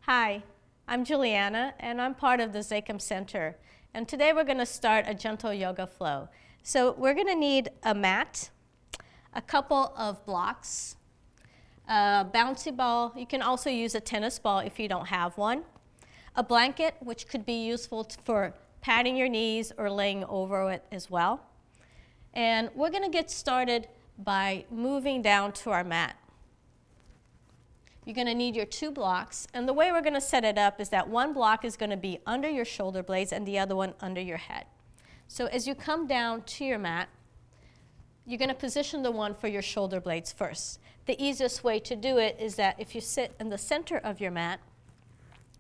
Hi, I'm Juliana, and I'm part of the Zakim Center. And today we're going to start a gentle yoga flow. So we're going to need a mat, a couple of blocks, a bouncy ball. You can also use a tennis ball if you don't have one. A blanket, which could be useful for patting your knees or laying over it as well. And we're going to get started by moving down to our mat. You're going to need your two blocks, and the way we're going to set it up is that one block is going to be under your shoulder blades and the other one under your head. So as you come down to your mat, you're going to position the one for your shoulder blades first. The easiest way to do it is that if you sit in the center of your mat,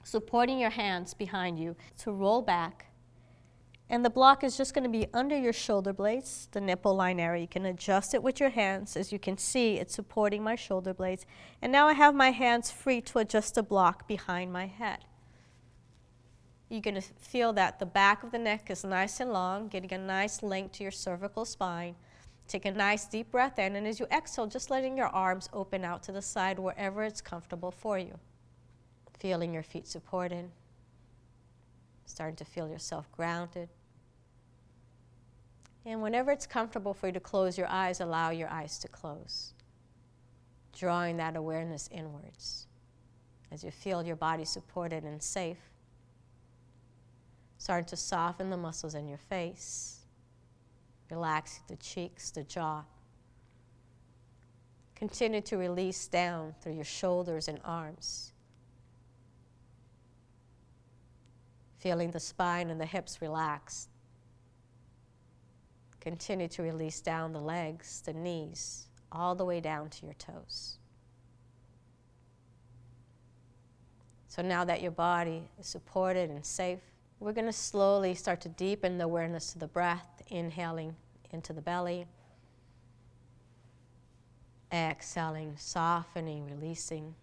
supporting your hands behind you, to roll back, and the block is just going to be under your shoulder blades, the nipple line area. You can adjust it with your hands. As you can see, it's supporting my shoulder blades. And now I have my hands free to adjust the block behind my head. You're going to feel that the back of the neck is nice and long, getting a nice length to your cervical spine. Take a nice deep breath in, and as you exhale, just letting your arms open out to the side wherever it's comfortable for you. Feeling your feet supported. Starting to feel yourself grounded. And whenever it's comfortable for you to close your eyes, allow your eyes to close. Drawing that awareness inwards. As you feel your body supported and safe. Starting to soften the muscles in your face. Relaxing the cheeks, the jaw. Continue to release down through your shoulders and arms. Feeling the spine and the hips relaxed. Continue to release down the legs, the knees, all the way down to your toes. So now that your body is supported and safe, we're going to slowly start to deepen the awareness to the breath, inhaling into the belly, exhaling, softening, releasing,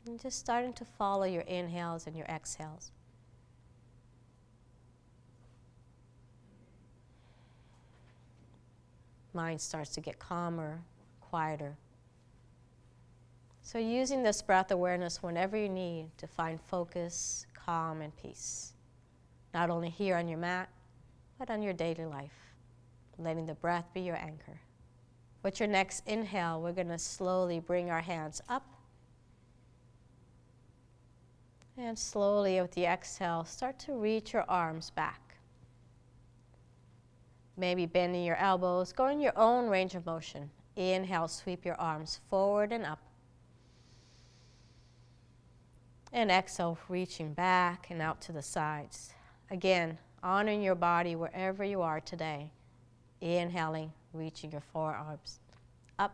and just starting to follow your inhales and your exhales. Mind starts to get calmer, quieter. So using this breath awareness whenever you need to find focus, calm, and peace. Not only here on your mat, but on your daily life. Letting the breath be your anchor. With your next inhale, we're going to slowly bring our hands up. And slowly with the exhale, start to reach your arms back. Maybe bending your elbows, go in your own range of motion. Inhale, sweep your arms forward and up. And exhale, reaching back and out to the sides. Again, honoring your body wherever you are today. Inhaling, reaching your forearms up.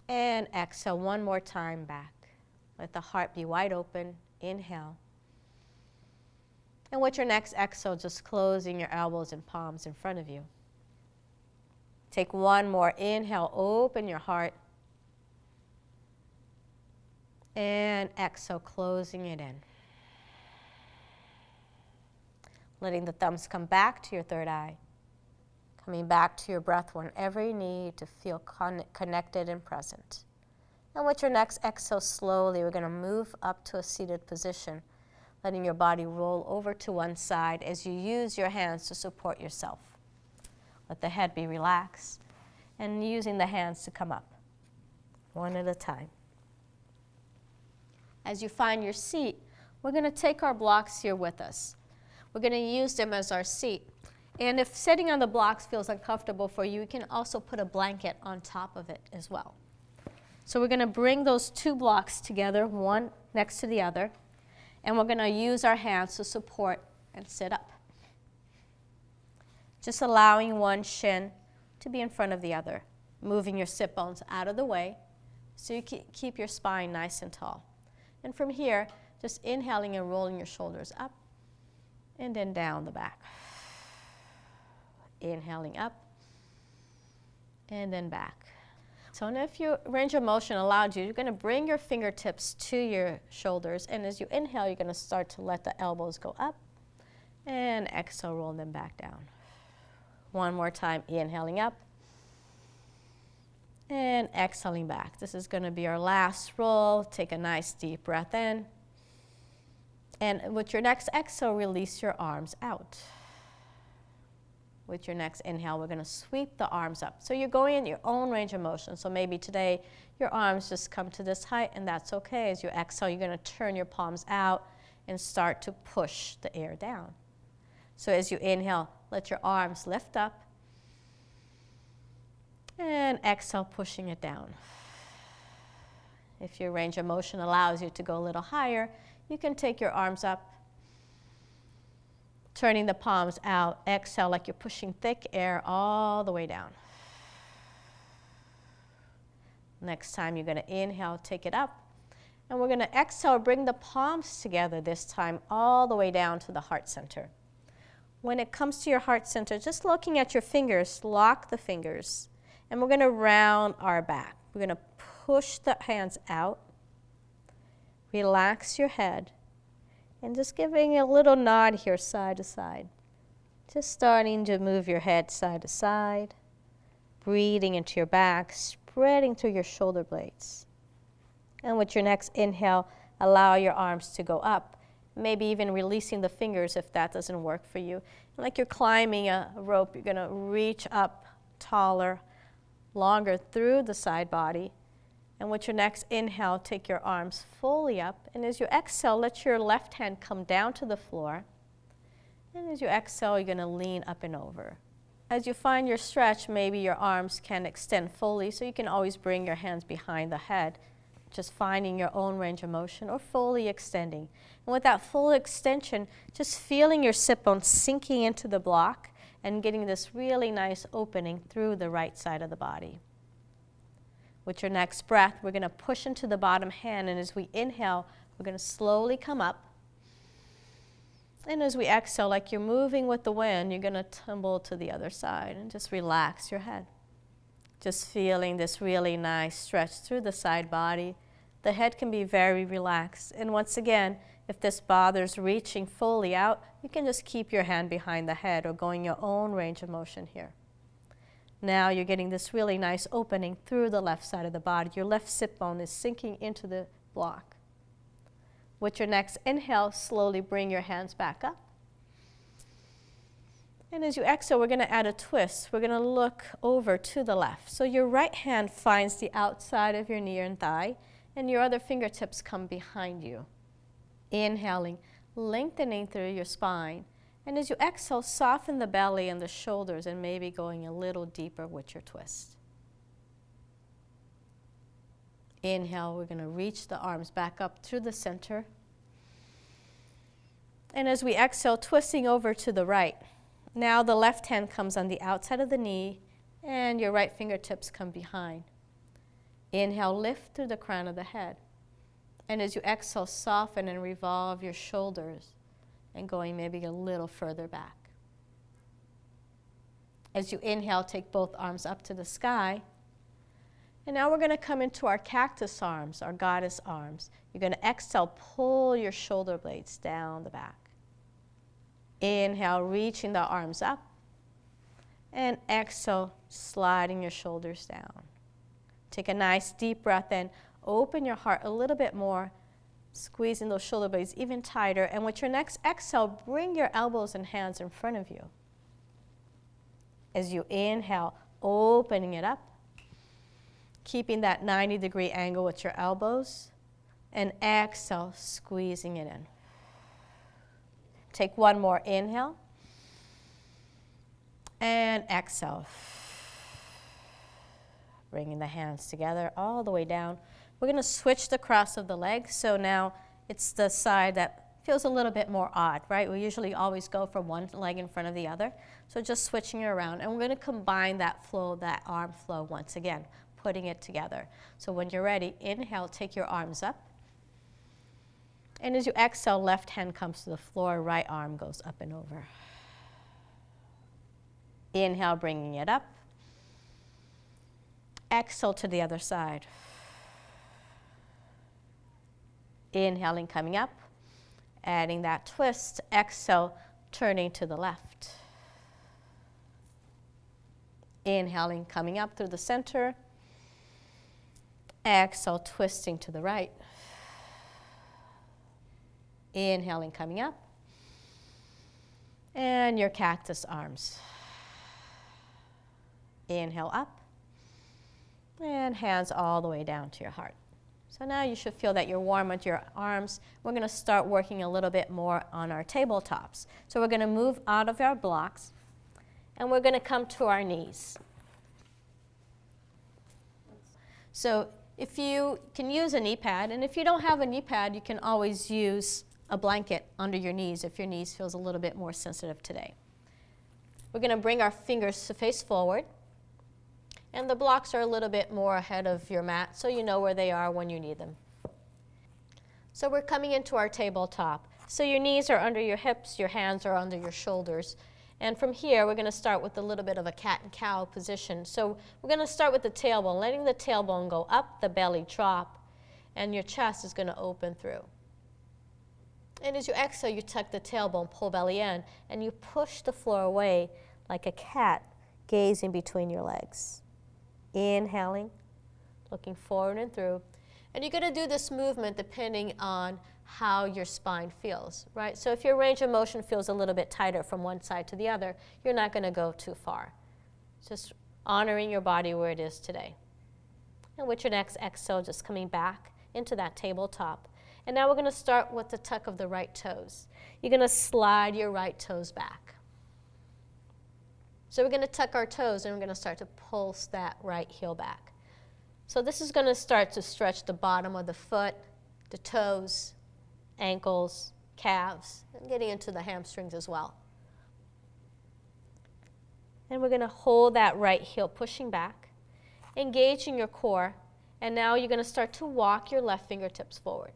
And exhale one more time back. Let the heart be wide open. Inhale. And with your next exhale, just closing your elbows and palms in front of you. Take one more inhale, open your heart. And exhale, closing it in. Letting the thumbs come back to your third eye. Coming back to your breath whenever you need to feel connected and present. And with your next exhale, slowly, we're going to move up to a seated position. Letting your body roll over to one side as you use your hands to support yourself. Let the head be relaxed and using the hands to come up, one at a time. As you find your seat, we're going to take our blocks here with us. We're going to use them as our seat. And if sitting on the blocks feels uncomfortable for you, you can also put a blanket on top of it as well. So we're going to bring those two blocks together, one next to the other. And we're going to use our hands to support and sit up. Just allowing one shin to be in front of the other. Moving your sit bones out of the way so you keep your spine nice and tall. And from here, just inhaling and rolling your shoulders up and then down the back. Inhaling up and then back. So if your range of motion allowed you, you're going to bring your fingertips to your shoulders, and as you inhale, you're going to start to let the elbows go up, and exhale, roll them back down. One more time, inhaling up, And exhaling back. This is going to be our last roll. Take a nice deep breath in. And with your next exhale, release your arms out. With your next inhale, we're going to sweep the arms up. So you're going in your own range of motion. So maybe today your arms just come to this height, and that's okay. As you exhale, you're going to turn your palms out and start to push the air down. So as you inhale, let your arms lift up. And exhale, pushing it down. If your range of motion allows you to go a little higher, you can take your arms up, turning the palms out. Exhale like you're pushing thick air all the way down. Next time you're going to inhale, take it up. And we're going to exhale, bring the palms together this time all the way down to the heart center. When it comes to your heart center, just looking at your fingers, lock the fingers. And we're going to round our back. We're going to push the hands out. Relax your head. And just giving a little nod here, side to side. Just starting to move your head side to side. Breathing into your back, spreading through your shoulder blades. And with your next inhale, allow your arms to go up. Maybe even releasing the fingers if that doesn't work for you. And like you're climbing a rope, you're going to reach up taller, longer through the side body. And with your next inhale, take your arms fully up. And as you exhale, let your left hand come down to the floor. And as you exhale, you're going to lean up and over. As you find your stretch, maybe your arms can extend fully, so you can always bring your hands behind the head, just finding your own range of motion, or fully extending. And with that full extension, just feeling your sit bone sinking into the block and getting this really nice opening through the right side of the body. With your next breath, we're going to push into the bottom hand, and as we inhale, we're going to slowly come up. And as we exhale, like you're moving with the wind, you're going to tumble to the other side and just relax your head. Just feeling this really nice stretch through the side body. The head can be very relaxed. And once again, if this bothers reaching fully out, you can just keep your hand behind the head or going your own range of motion here. Now you're getting this really nice opening through the left side of the body. Your left sit bone is sinking into the block. With your next inhale, slowly bring your hands back up. And as you exhale, we're going to add a twist. We're going to look over to the left. So your right hand finds the outside of your knee and thigh, and your other fingertips come behind you. Inhaling, lengthening through your spine. And as you exhale, soften the belly and the shoulders, and maybe going a little deeper with your twist. Inhale, we're going to reach the arms back up through the center. And as we exhale, twisting over to the right. Now the left hand comes on the outside of the knee, and your right fingertips come behind. Inhale, lift through the crown of the head. And as you exhale, soften and revolve your shoulders, and going maybe a little further back. As you inhale, take both arms up to the sky. And now we're going to come into our cactus arms, our goddess arms. You're going to exhale, pull your shoulder blades down the back. Inhale, reaching the arms up. And exhale, sliding your shoulders down. Take a nice deep breath in. Open your heart a little bit more, squeezing those shoulder blades even tighter. And with your next exhale, bring your elbows and hands in front of you. As you inhale, opening it up, keeping that 90-degree angle with your elbows, and exhale, squeezing it in. Take one more inhale, and exhale. Bringing the hands together all the way down. We're going to switch the cross of the legs, so now it's the side that feels a little bit more odd, right? We usually always go from one leg in front of the other, so just switching it around. And we're going to combine that flow, that arm flow once again, putting it together. So when you're ready, inhale, take your arms up. And as you exhale, left hand comes to the floor, right arm goes up and over. Inhale, bringing it up. Exhale to the other side. Inhaling, coming up. Adding that twist. Exhale, turning to the left. Inhaling, coming up through the center. Exhale, twisting to the right. Inhaling, coming up. And your cactus arms. Inhale up. And hands all the way down to your heart. So now you should feel that you're warm with your arms. We're going to start working a little bit more on our tabletops. So we're going to move out of our blocks, and we're going to come to our knees. So if you can use a knee pad, and if you don't have a knee pad, you can always use a blanket under your knees if your knees feels a little bit more sensitive today. We're going to bring our fingers to face forward. And the blocks are a little bit more ahead of your mat, so you know where they are when you need them. So we're coming into our tabletop. So your knees are under your hips, your hands are under your shoulders. And from here, we're going to start with a little bit of a cat and cow position. So we're going to start with the tailbone, letting the tailbone go up, the belly drop, and your chest is going to open through. And as you exhale, you tuck the tailbone, pull belly in, and you push the floor away like a cat gazing between your legs. Inhaling, looking forward and through. And you're going to do this movement depending on how your spine feels, right? So if your range of motion feels a little bit tighter from one side to the other, you're not going to go too far. Just honoring your body where it is today. And with your next exhale, just coming back into that tabletop. And now we're going to start with the tuck of the right toes. You're going to slide your right toes back. So we're going to tuck our toes, and we're going to start to pulse that right heel back. So this is going to start to stretch the bottom of the foot, the toes, ankles, calves, and getting into the hamstrings as well. And we're going to hold that right heel pushing back, engaging your core, and now you're going to start to walk your left fingertips forward.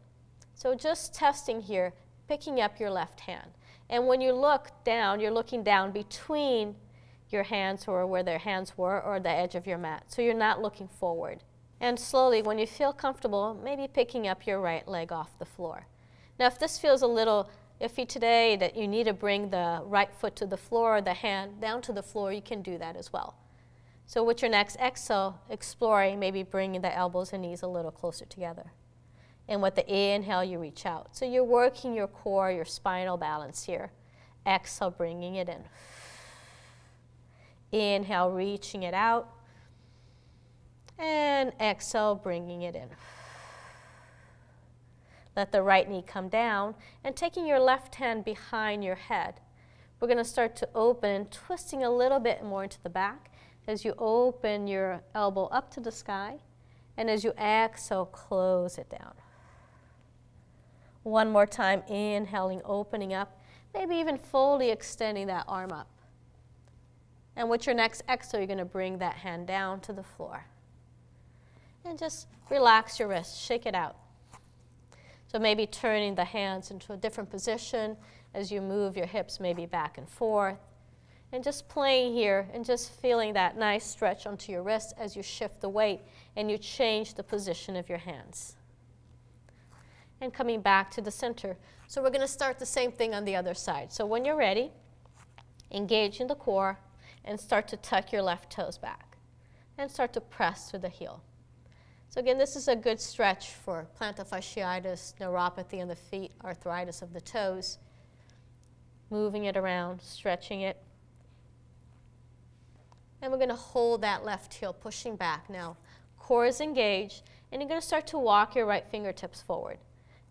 So just testing here, picking up your left hand. And when you look down, you're looking down between your hands or where their hands were or the edge of your mat. So you're not looking forward. And slowly, when you feel comfortable, maybe picking up your right leg off the floor. Now if this feels a little iffy today, that you need to bring the right foot to the floor or the hand down to the floor, you can do that as well. So with your next exhale, exploring maybe bringing the elbows and knees a little closer together. And with the inhale, you reach out. So you're working your core, your spinal balance here. Exhale, bringing it in. Inhale, reaching it out. And exhale, bringing it in. Let the right knee come down, and taking your left hand behind your head, we're going to start to open, twisting a little bit more into the back as you open your elbow up to the sky, and as you exhale, close it down. One more time, inhaling, opening up, maybe even fully extending that arm up. And with your next exhale, you're going to bring that hand down to the floor. And just relax your wrist, shake it out. So maybe turning the hands into a different position as you move your hips maybe back and forth. And just playing here and just feeling that nice stretch onto your wrist as you shift the weight and you change the position of your hands. And coming back to the center. So we're going to start the same thing on the other side. So when you're ready, engage in the core and start to tuck your left toes back and start to press through the heel. So again, this is a good stretch for plantar fasciitis, neuropathy in the feet, arthritis of the toes. Moving it around, stretching it. And we're going to hold that left heel, pushing back. Now, core is engaged, and you're going to start to walk your right fingertips forward.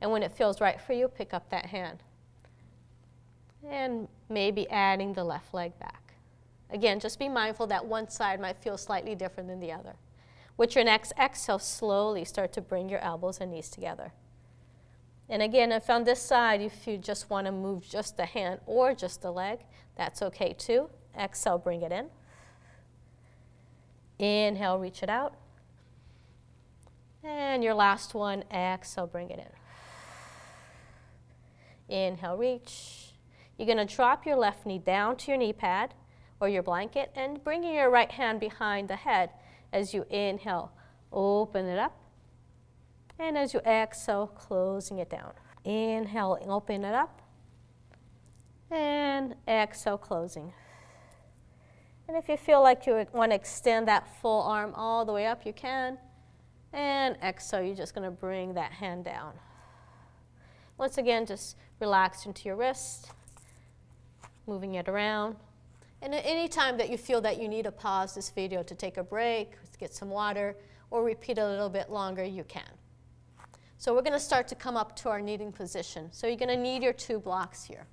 And when it feels right for you, pick up that hand. And maybe adding the left leg back. Again, just be mindful that one side might feel slightly different than the other. With your next exhale, slowly start to bring your elbows and knees together. And again, if on this side, if you just want to move just the hand or just the leg, that's okay too. Exhale, bring it in. Inhale, reach it out. And your last one, exhale, bring it in. Inhale, reach. You're going to drop your left knee down to your knee pad or your blanket and bringing your right hand behind the head as you inhale, open it up. And as you exhale, closing it down. Inhale, open it up. And exhale, closing. And if you feel like you want to extend that full arm all the way up, you can. And exhale, you're just going to bring that hand down. Once again, just relax into your wrist, moving it around. And at any time that you feel that you need to pause this video to take a break, to get some water, or repeat a little bit longer, you can. So we're going to start to come up to our kneading position. So you're going to knead your 2 blocks here.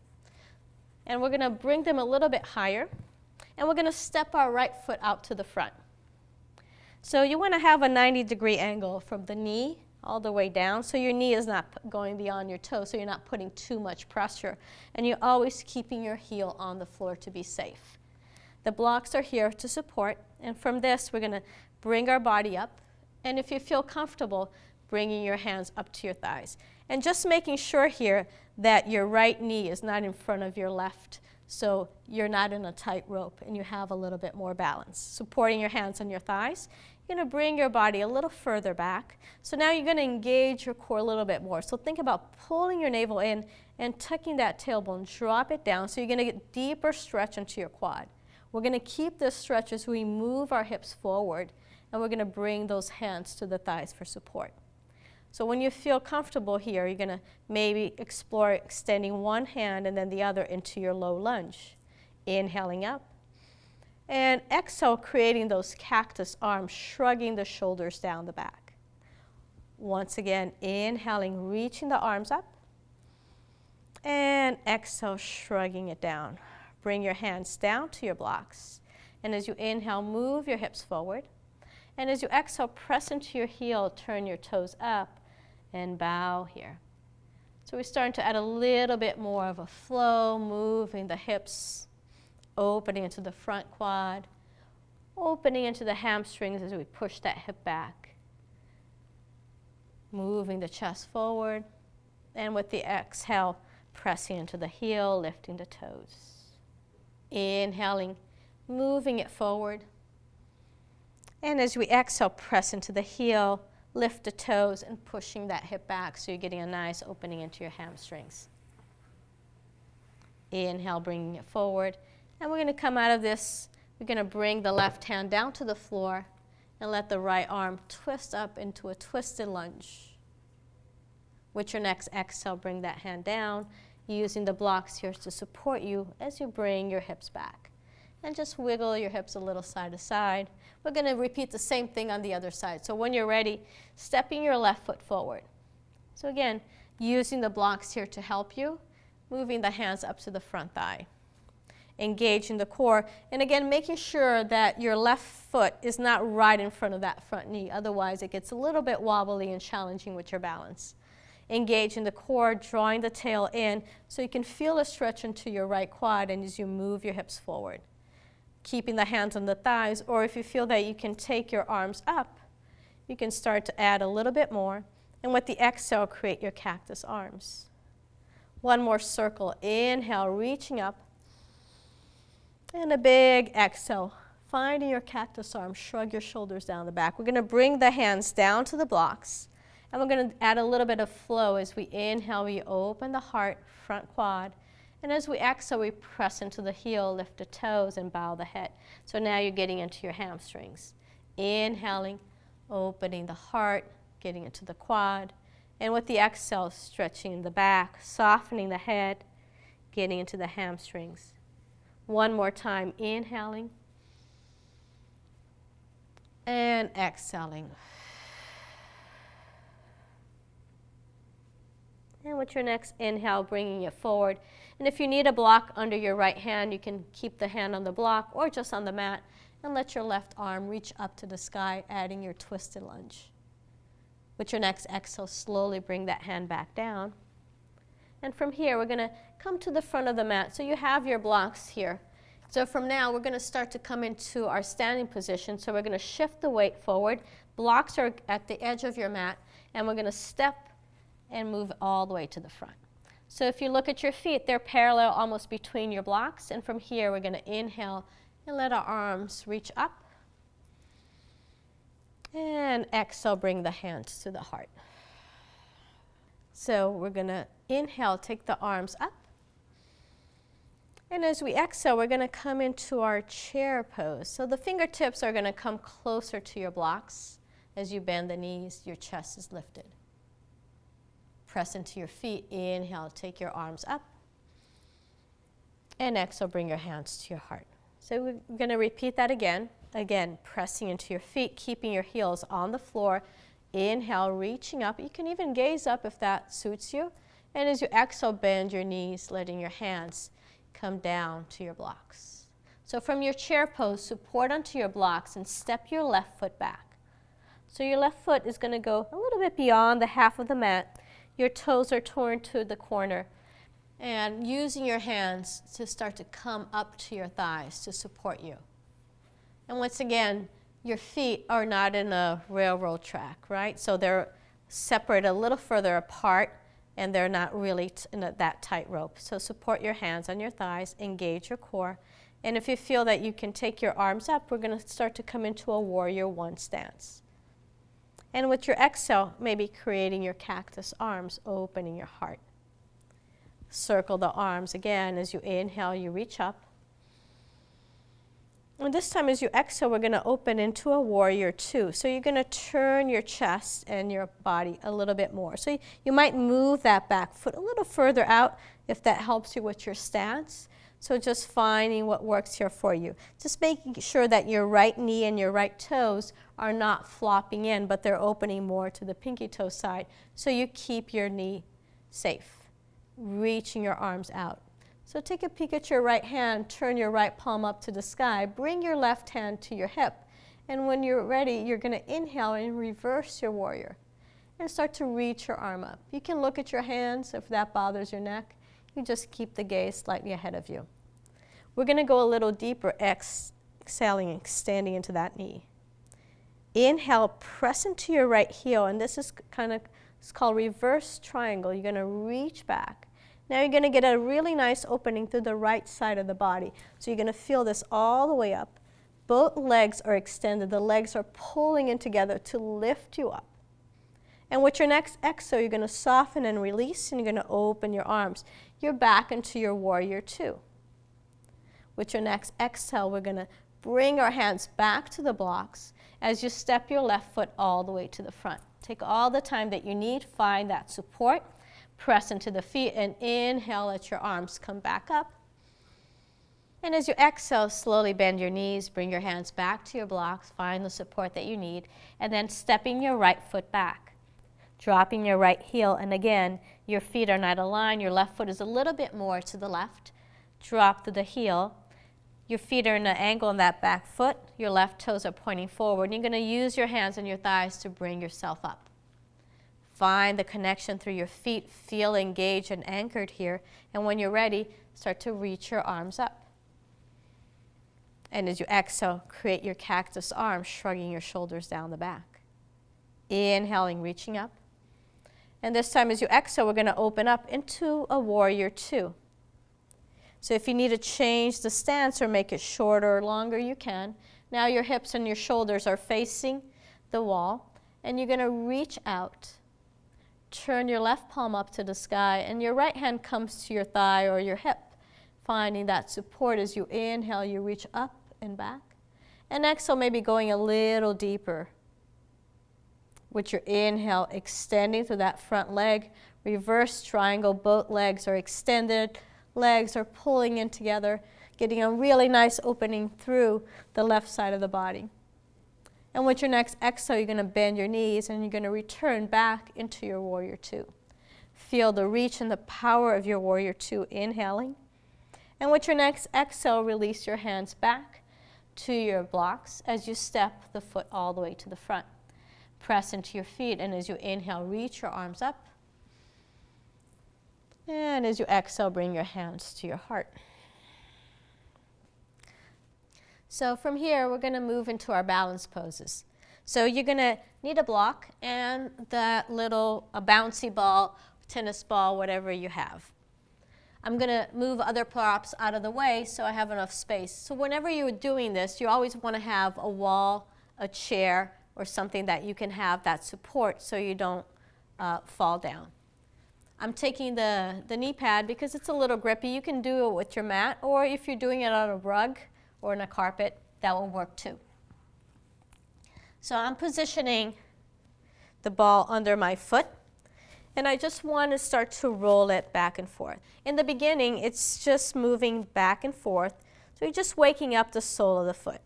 And we're going to bring them a little bit higher. And we're going to step our right foot out to the front. So you want to have a 90-degree angle from the knee all the way down, so your knee is not going beyond your toe, so you're not putting too much pressure. And you're always keeping your heel on the floor to be safe. The blocks are here to support, and from this, we're going to bring our body up. And if you feel comfortable, bringing your hands up to your thighs. And just making sure here that your right knee is not in front of your left, so you're not in a tight rope and you have a little bit more balance. Supporting your hands on your thighs, you're going to bring your body a little further back. So now you're going to engage your core a little bit more. So think about pulling your navel in and tucking that tailbone, drop it down, so you're going to get deeper stretch into your quad. We're going to keep this stretch as we move our hips forward, and we're going to bring those hands to the thighs for support. So when you feel comfortable here, you're going to maybe explore extending one hand and then the other into your low lunge. Inhaling up. And exhale, creating those cactus arms, shrugging the shoulders down the back. Once again, inhaling, reaching the arms up. And exhale, shrugging it down. Bring your hands down to your blocks. And as you inhale, move your hips forward. And as you exhale, press into your heel, turn your toes up, and bow here. So we're starting to add a little bit more of a flow, moving the hips, opening into the front quad, opening into the hamstrings as we push that hip back. Moving the chest forward, and with the exhale, pressing into the heel, lifting the toes. Inhaling, moving it forward. And as we exhale, press into the heel, lift the toes, and pushing that hip back so you're getting a nice opening into your hamstrings. Inhale, bringing it forward. And we're going to come out of this. We're going to bring the left hand down to the floor and let the right arm twist up into a twisted lunge. With your next exhale, bring that hand down, using the blocks here to support you as you bring your hips back. And just wiggle your hips a little side to side. We're going to repeat the same thing on the other side. So when you're ready, stepping your left foot forward. So again, using the blocks here to help you, moving the hands up to the front thigh. Engaging the core, and again, making sure that your left foot is not right in front of that front knee. Otherwise, it gets a little bit wobbly and challenging with your balance. Engaging the core, drawing the tail in so you can feel a stretch into your right quad and as you move your hips forward. Keeping the hands on the thighs, or if you feel that you can take your arms up, you can start to add a little bit more, and with the exhale, create your cactus arms. One more circle. Inhale, reaching up, and a big exhale. Finding your cactus arms, shrug your shoulders down the back. We're going to bring the hands down to the blocks, and we're going to add a little bit of flow as we inhale, we open the heart, front quad. And as we exhale, we press into the heel, lift the toes, and bow the head. So now you're getting into your hamstrings. Inhaling, opening the heart, getting into the quad. And with the exhale, stretching the back, softening the head, getting into the hamstrings. One more time, inhaling. And exhaling. And with your next inhale, bringing it forward. And if you need a block under your right hand, you can keep the hand on the block or just on the mat and let your left arm reach up to the sky, adding your twisted lunge. With your next exhale, slowly bring that hand back down. And from here, we're going to come to the front of the mat. So you have your blocks here. So from now, we're going to start to come into our standing position. So we're going to shift the weight forward. Blocks are at the edge of your mat, and we're going to step and move all the way to the front. So if you look at your feet, they're parallel almost between your blocks. And from here, we're going to inhale and let our arms reach up. And exhale, bring the hands to the heart. So we're going to inhale, take the arms up. And as we exhale, we're going to come into our chair pose. So the fingertips are going to come closer to your blocks. As you bend the knees, your chest is lifted. Press into your feet. Inhale, take your arms up. And exhale, bring your hands to your heart. So we're going to repeat that again. Again, pressing into your feet, keeping your heels on the floor. Inhale, reaching up. You can even gaze up if that suits you. And as you exhale, bend your knees, letting your hands come down to your blocks. So from your chair pose, support onto your blocks and step your left foot back. So your left foot is going to go a little bit beyond the half of the mat. Your toes are torn to the corner. And using your hands to start to come up to your thighs to support you. And once again, your feet are not in a railroad track, right? So they're separated a little further apart, and they're not really in that tight rope. So support your hands on your thighs, engage your core. And if you feel that you can take your arms up, we're going to start to come into a warrior one stance. And with your exhale, maybe creating your cactus arms, opening your heart. Circle the arms again. As you inhale, you reach up. And this time as you exhale, we're going to open into a warrior two. So you're going to turn your chest and your body a little bit more. So you might move that back foot a little further out if that helps you with your stance. So just finding what works here for you. Just making sure that your right knee and your right toes are not flopping in, but they're opening more to the pinky toe side. So you keep your knee safe. Reaching your arms out. So take a peek at your right hand, turn your right palm up to the sky, bring your left hand to your hip, and when you're ready, you're going to inhale and reverse your warrior and start to reach your arm up. You can look at your hands if that bothers your neck. You just keep the gaze slightly ahead of you. We're going to go a little deeper, exhaling and extending into that knee. Inhale, press into your right heel, and this is it's called reverse triangle. You're going to reach back. Now you're going to get a really nice opening through the right side of the body. So you're going to feel this all the way up. Both legs are extended. The legs are pulling in together to lift you up. And with your next exhale, you're going to soften and release, and you're going to open your arms. You're back into your warrior two. With your next exhale, we're going to bring our hands back to the blocks as you step your left foot all the way to the front. Take all the time that you need, find that support, press into the feet, and inhale, let your arms come back up. And as you exhale, slowly bend your knees, bring your hands back to your blocks, find the support that you need, and then stepping your right foot back, dropping your right heel, and again, your feet are not aligned, your left foot is a little bit more to the left, drop to the heel, your feet are in an angle on that back foot, your left toes are pointing forward, and you're going to use your hands and your thighs to bring yourself up. Find the connection through your feet, feel engaged and anchored here, and when you're ready, start to reach your arms up. And as you exhale, create your cactus arms, shrugging your shoulders down the back. Inhaling, reaching up. And this time as you exhale, we're going to open up into a warrior two. So if you need to change the stance or make it shorter or longer, you can. Now your hips and your shoulders are facing the wall, and you're going to reach out. Turn your left palm up to the sky, and your right hand comes to your thigh or your hip, finding that support as you inhale, you reach up and back. And exhale, maybe going a little deeper. With your inhale, extending through that front leg, reverse triangle, both legs are extended, legs are pulling in together, getting a really nice opening through the left side of the body. And with your next exhale, you're going to bend your knees and you're going to return back into your warrior two. Feel the reach and the power of your warrior two, inhaling. And with your next exhale, release your hands back to your blocks as you step the foot all the way to the front. Press into your feet, and as you inhale, reach your arms up. And as you exhale, bring your hands to your heart. So from here, we're going to move into our balance poses. So you're going to need a block and that a bouncy ball, tennis ball, whatever you have. I'm going to move other props out of the way so I have enough space. So whenever you're doing this, you always want to have a wall, a chair, or something that you can have that support so you don't fall down. I'm taking the knee pad because it's a little grippy. You can do it with your mat, or if you're doing it on a rug or on a carpet, that will work too. So I'm positioning the ball under my foot, and I just want to start to roll it back and forth. In the beginning, it's just moving back and forth, so you're just waking up the sole of the foot.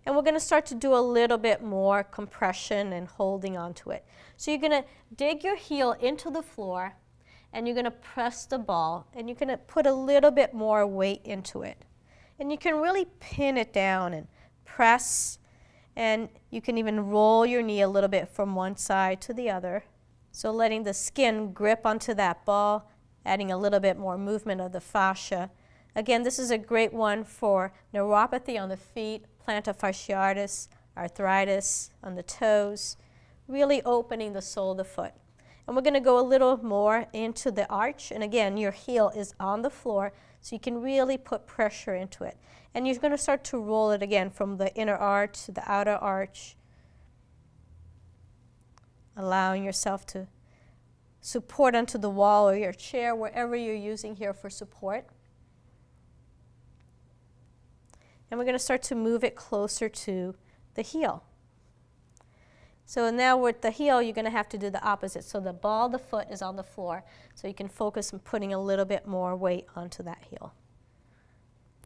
And we're going to start to do a little bit more compression and holding onto it. So you're going to dig your heel into the floor, and you're going to press the ball, and you're going to put a little bit more weight into it. And you can really pin it down and press, and you can even roll your knee a little bit from one side to the other. So letting the skin grip onto that ball, adding a little bit more movement of the fascia. Again, this is a great one for neuropathy on the feet, plantar fasciitis, arthritis on the toes, really opening the sole of the foot. And we're going to go a little more into the arch. And again, your heel is on the floor, so you can really put pressure into it. And you're going to start to roll it again from the inner arch to the outer arch, allowing yourself to support onto the wall or your chair, wherever you're using here for support. And we're going to start to move it closer to the heel. So now with the heel, you're going to have to do the opposite. So the ball of the foot is on the floor, so you can focus on putting a little bit more weight onto that heel.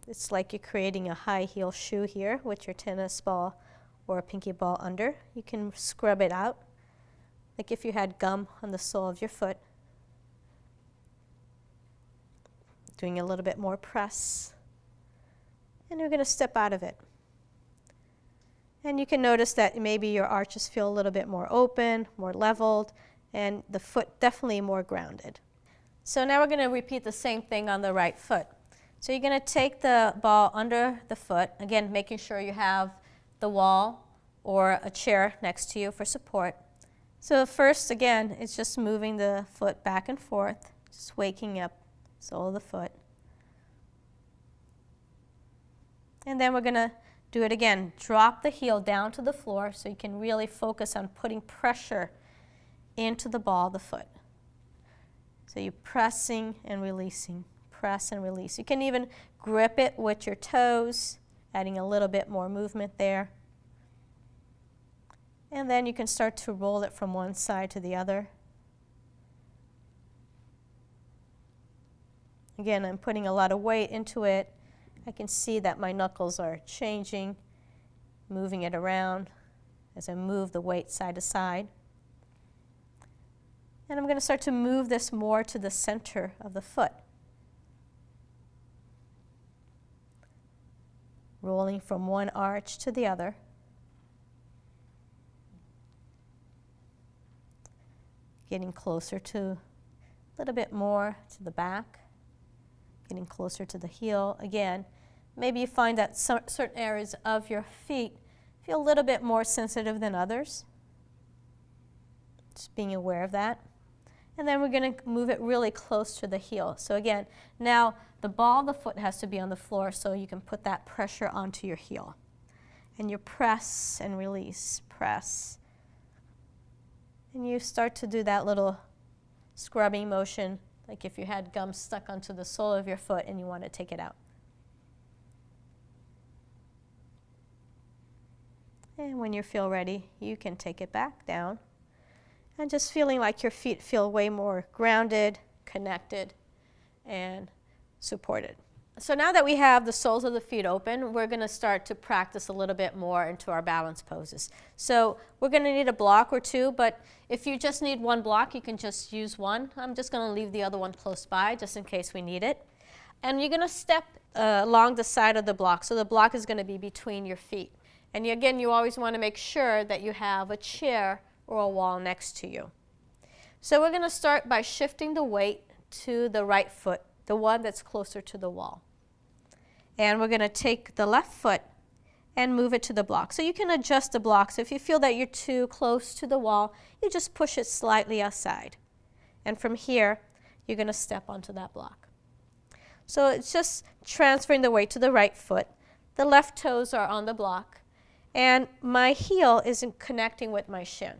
It's like you're creating a high heel shoe here with your tennis ball or a pinky ball under. You can scrub it out, like if you had gum on the sole of your foot. Doing a little bit more press. And you're going to step out of it. And you can notice that maybe your arches feel a little bit more open, more leveled, and the foot definitely more grounded. So now we're going to repeat the same thing on the right foot. So you're going to take the ball under the foot, again making sure you have the wall or a chair next to you for support. So first, again, it's just moving the foot back and forth, just waking up the sole of the foot. And then we're going to do it again. Drop the heel down to the floor so you can really focus on putting pressure into the ball of the foot. So you're pressing and releasing, press and release. You can even grip it with your toes, adding a little bit more movement there. And then you can start to roll it from one side to the other. Again, I'm putting a lot of weight into it. I can see that my knuckles are changing, moving it around as I move the weight side to side. And I'm going to start to move this more to the center of the foot. Rolling from one arch to the other. Getting closer to a little bit more to the back. Getting closer to the heel. Again, maybe you find that certain areas of your feet feel a little bit more sensitive than others. Just being aware of that. And then we're going to move it really close to the heel. So again, now the ball of the foot has to be on the floor so you can put that pressure onto your heel. And you press and release, press. And you start to do that little scrubbing motion, like if you had gum stuck onto the sole of your foot and you want to take it out. And when you feel ready, you can take it back down. And just feeling like your feet feel way more grounded, connected, and supported. So now that we have the soles of the feet open, we're going to start to practice a little bit more into our balance poses. So we're going to need a block or two, but if you just need one block, you can just use one. I'm just going to leave the other one close by just in case we need it. And you're going to step along the side of the block. So the block is going to be between your feet. And again, you always want to make sure that you have a chair or a wall next to you. So we're going to start by shifting the weight to the right foot, the one that's closer to the wall. And we're going to take the left foot and move it to the block. So you can adjust the block. So if you feel that you're too close to the wall, you just push it slightly outside. And from here, you're going to step onto that block. So it's just transferring the weight to the right foot. The left toes are on the block. And my heel isn't connecting with my shin.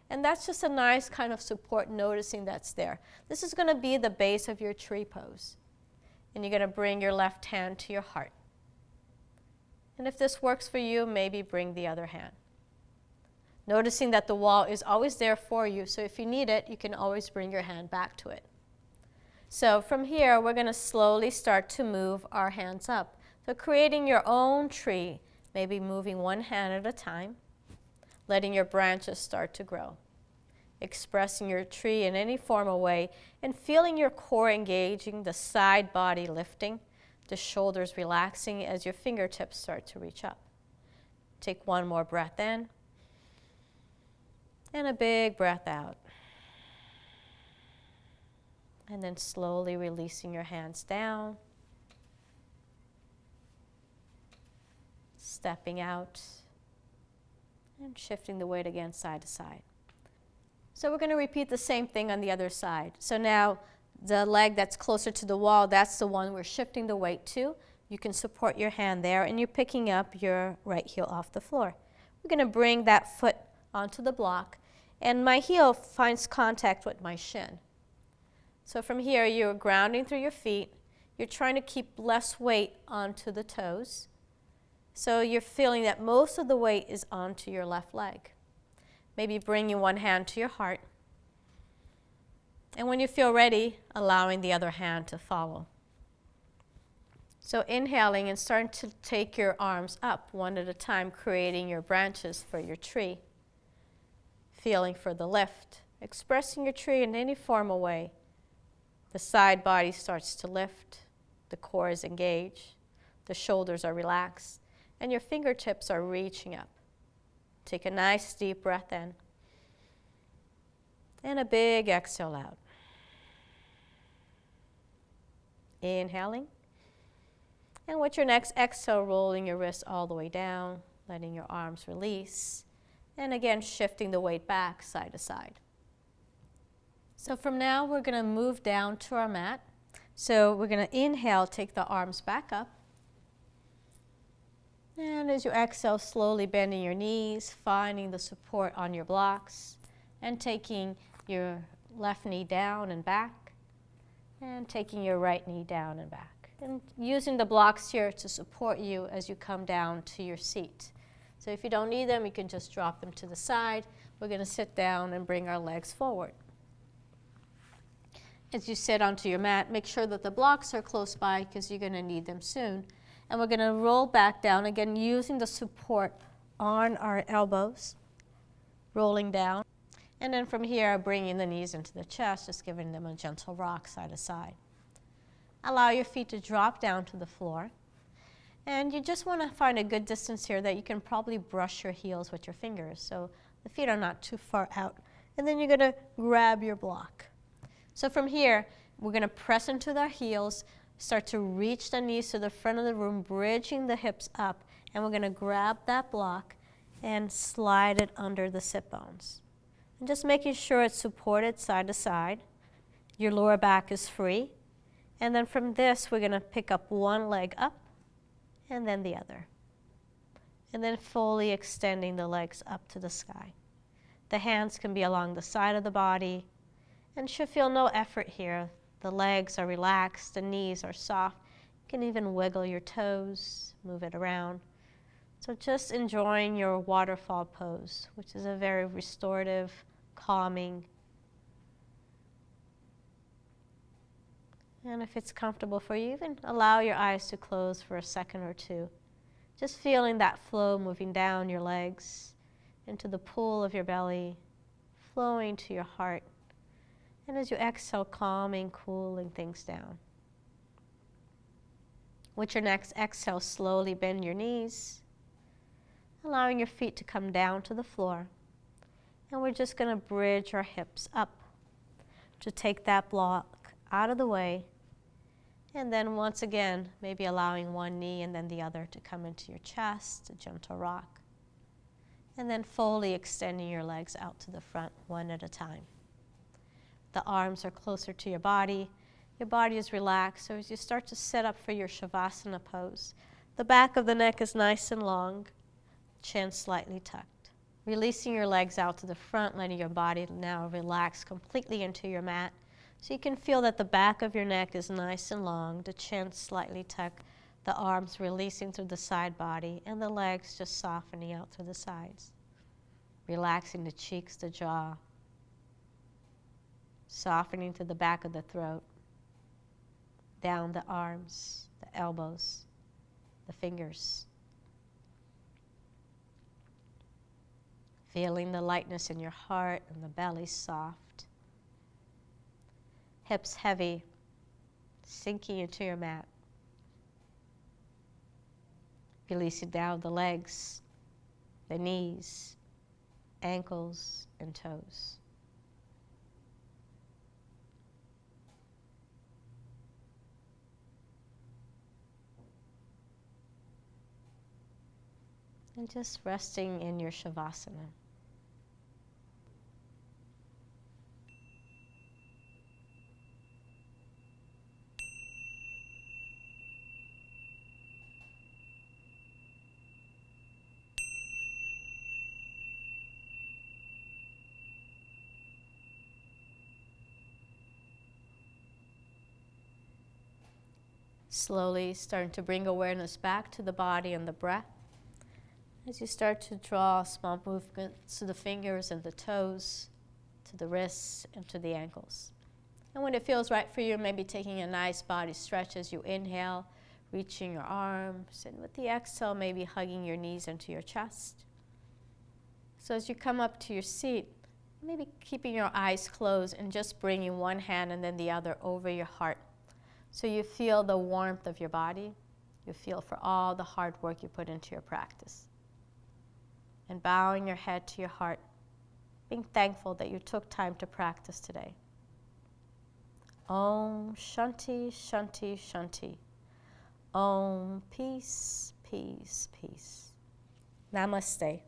And that's just a nice kind of support, noticing that's there. This is going to be the base of your tree pose. And you're going to bring your left hand to your heart. And if this works for you, maybe bring the other hand. noticing that the wall is always there for you, so if you need it, you can always bring your hand back to it. So from here, we're going to slowly start to move our hands up. So creating your own tree, maybe moving one hand at a time, letting your branches start to grow. Expressing your tree in any formal way and feeling your core engaging, the side body lifting, the shoulders relaxing as your fingertips start to reach up. Take one more breath in and a big breath out. And then slowly releasing your hands down, stepping out, and shifting the weight again side to side. So we're going to repeat the same thing on the other side. So now the leg that's closer to the wall, that's the one we're shifting the weight to. You can support your hand there, and you're picking up your right heel off the floor. We're going to bring that foot onto the block, and my heel finds contact with my shin. So from here, you're grounding through your feet. You're trying to keep less weight onto the toes. So you're feeling that most of the weight is onto your left leg. Maybe bringing one hand to your heart. And when you feel ready, allowing the other hand to follow. So inhaling and starting to take your arms up one at a time, creating your branches for your tree. Feeling for the lift. Expressing your tree in any formal way. The side body starts to lift. The core is engaged. The shoulders are relaxed. And your fingertips are reaching up. Take a nice deep breath in. And a big exhale out. Inhaling. And with your next exhale, rolling your wrists all the way down, letting your arms release. And again, shifting the weight back side to side. So from now, we're going to move down to our mat. So we're going to inhale, take the arms back up. And as you exhale, slowly bending your knees, finding the support on your blocks, and taking your left knee down and back, and taking your right knee down and back. And using the blocks here to support you as you come down to your seat. So if you don't need them, you can just drop them to the side. We're going to sit down and bring our legs forward. As you sit onto your mat, make sure that the blocks are close by because you're going to need them soon. And we're going to roll back down, again using the support on our elbows, rolling down. And then from here, bringing the knees into the chest, just giving them a gentle rock side to side. Allow your feet to drop down to the floor. And you just want to find a good distance here that you can probably brush your heels with your fingers so the feet are not too far out. And then you're going to grab your block. So from here, we're going to press into the heels, start to reach the knees to the front of the room, bridging the hips up, and we're going to grab that block and slide it under the sit bones. And just making sure it's supported side to side. Your lower back is free. And then from this, we're going to pick up one leg up and then the other. And then fully extending the legs up to the sky. The hands can be along the side of the body and should feel no effort here. The legs are relaxed, the knees are soft. You can even wiggle your toes, move it around. So just enjoying your waterfall pose, which is a very restorative, calming. And if it's comfortable for you, even allow your eyes to close for a second or two. Just feeling that flow moving down your legs, into the pool of your belly, flowing to your heart. And as you exhale, calming, cooling things down. With your next exhale, slowly bend your knees, allowing your feet to come down to the floor. And we're just going to bridge our hips up to take that block out of the way. And then once again, maybe allowing one knee and then the other to come into your chest, a gentle rock. And then fully extending your legs out to the front one at a time. The arms are closer to your body is relaxed. So as you start to set up for your Shavasana pose, the back of the neck is nice and long, chin slightly tucked. Releasing your legs out to the front, letting your body now relax completely into your mat. So you can feel that the back of your neck is nice and long, the chin slightly tucked, the arms releasing through the side body, and the legs just softening out through the sides. relaxing the cheeks, the jaw, softening to the back of the throat, down the arms, the elbows, the fingers. Feeling the lightness in your heart and the belly soft. Hips heavy, sinking into your mat. Releasing down the legs, the knees, ankles, and toes. And just resting in your Shavasana. Slowly starting to bring awareness back to the body and the breath. As you start to draw small movements to the fingers and the toes, to the wrists and to the ankles. And when it feels right for you, maybe taking a nice body stretch as you inhale, reaching your arms, and with the exhale, maybe hugging your knees into your chest. So as you come up to your seat, maybe keeping your eyes closed and just bringing one hand and then the other over your heart. So you feel the warmth of your body. You feel for all the hard work you put into your practice. And bowing your head to your heart, being thankful that you took time to practice today. Om Shanti Shanti Shanti. Om Peace Peace Peace. Namaste.